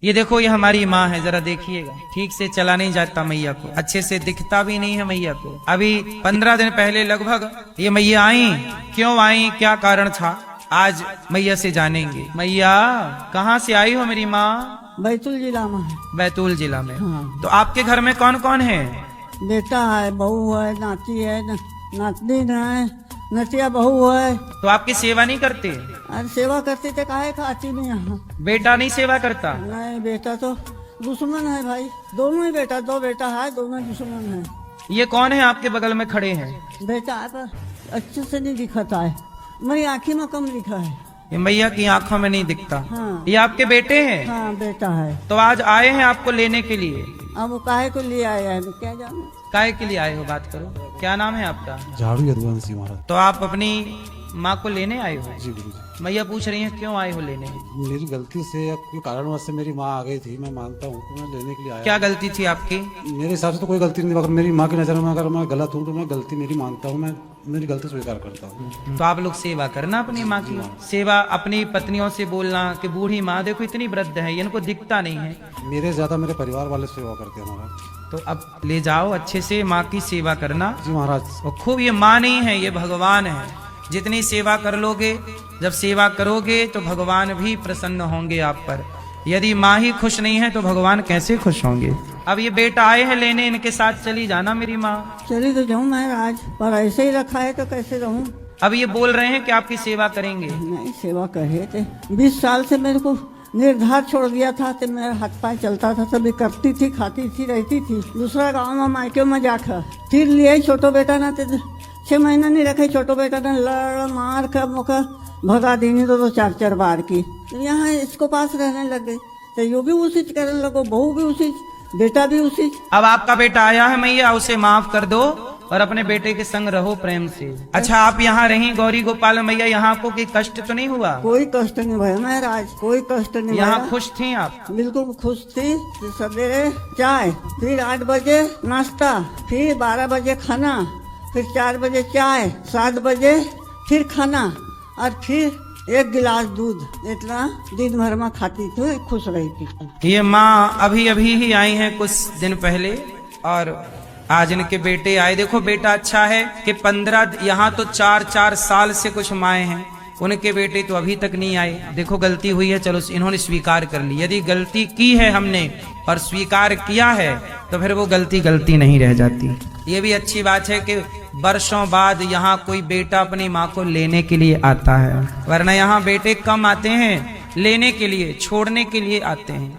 ये देखो, ये हमारी माँ है, जरा देखिएगा, ठीक से चला नहीं जाता मैया को, अच्छे से दिखता भी नहीं है मैया को। अभी 15 दिन पहले लगभग ये मैया आई। क्यों आई, क्या कारण था, आज मैया से जानेंगे। मैया कहाँ से आई हो मेरी माँ? बैतूल जिला में है। बैतूल जिला में। हाँ। तो आपके घर में कौन कौन है? बेटा है, बहू है, नाती है, नातनी है, नतिया बहू है। तो आपकी सेवा नहीं करते? अरे सेवा करती थे, काहे खाती नहीं यहाँ। बेटा नहीं सेवा करता? नहीं, बेटा तो दुश्मन है भाई, दोनों ही बेटा, दो बेटा है, दोनों दुश्मन है। ये कौन है आपके बगल में खड़े हैं? बेटा है पर अच्छे से नहीं दिखता है, मेरी आँखी में कम दिखा है। ये मैया की आंखों में नहीं दिखता। हाँ। ये आपके बेटे हैं? हाँ बेटा है। तो आज आए हैं आपको लेने के लिए? अब वो काहे को लिए आया है, क्या जाने। काहे के लिए आए हो, बात करो। क्या नाम है आपका? झाड़ू यदुवंशी महाराज। तो आप अपनी माँ को लेने आए हो? जी गुरुजी। मैया पूछ रही है क्यों आए हो लेने? मेरी गलती से या कोई कारणवश से मेरी माँ आ गई थी, मैं मानता हूँ, तो मैं लेने के लिए आया। क्या गलती थी आपकी? मेरे हिसाब से तो कोई गलती नहीं, अगर मेरी माँ की नज़र में अगर मैं गलत हूँ तो मैं गलती मेरी मानता हूँ, मैं मेरी गलती स्वीकार करता हूँ। तो आप लोग सेवा करना अपनी माँ की। सेवा अपनी पत्नियों से बोलना कि बूढ़ी माँ देखो इतनी वृद्ध है, इनको दिखता नहीं है। मेरे ज्यादा मेरे परिवार वाले सेवा करते हैं महाराज। तो अब ले जाओ, अच्छे से माँ की सेवा करना। जी महाराज। और खूब, ये माँ नहीं है, ये भगवान है। जितनी सेवा कर लोगे, जब सेवा करोगे तो भगवान भी प्रसन्न होंगे आप पर। यदि माँ ही खुश नहीं है तो भगवान कैसे खुश होंगे। अब ये बेटा आए हैं लेने, इनके साथ चली जाना मेरी माँ। चली तो जाऊँ महाराज, पर ऐसे ही रखा है तो कैसे रहूँ। अब ये बोल रहे हैं कि आपकी सेवा करेंगे। नहीं, सेवा कर रहे थे। 20 साल से मेरे को निर्धार छोड़ दिया था, तो मेरा हाथ पाँव चलता था, तभी करती थी, खाती थी, रहती थी। दूसरा गांव में मायके में जाकर फिर लिए छोटो बेटा ना, तो 6 महीना नहीं रखे। छोटो बेटा ने लड़ मार कर मुका भगा देनी तो 4-4 बार की। तो यहाँ इसको पास रहने लग गए, तो यो भी उसी करने लगो, बहू भी उसी, बेटा भी उसी। अब आपका बेटा आया है मैया, उसे माफ कर दो और अपने बेटे के संग रहो प्रेम से। अच्छा, आप यहाँ रही गौरी गोपाल मैया, यहाँ आपको कोई कष्ट तो नहीं हुआ? कोई कष्ट नहीं भया महाराज, कोई कष्ट नहीं। यहाँ खुश थी आप? बिल्कुल खुश थी। सवेरे चाय, फिर 8 बजे नाश्ता, फिर 12 बजे खाना, फिर 4 बजे चाय, 7 बजे फिर खाना, और फिर 1 गिलास दूध, इतना दिन भर में खाती थी, खुश रहती थी। ये माँ अभी अभी ही आई हैं कुछ दिन पहले, और आज इनके बेटे आए। देखो बेटा अच्छा है कि 15, यहाँ तो 4-4 साल से कुछ माए हैं, उनके बेटे तो अभी तक नहीं आए। देखो गलती हुई है, चलो इन्होंने स्वीकार कर ली। यदि गलती की है हमने और स्वीकार किया है तो फिर वो गलती नहीं रह जाती। ये भी अच्छी बात है कि वर्षों बाद यहाँ कोई बेटा अपनी माँ को लेने के लिए आता है, वरना यहाँ बेटे कम आते हैं, लेने के लिए, छोड़ने के लिए आते हैं।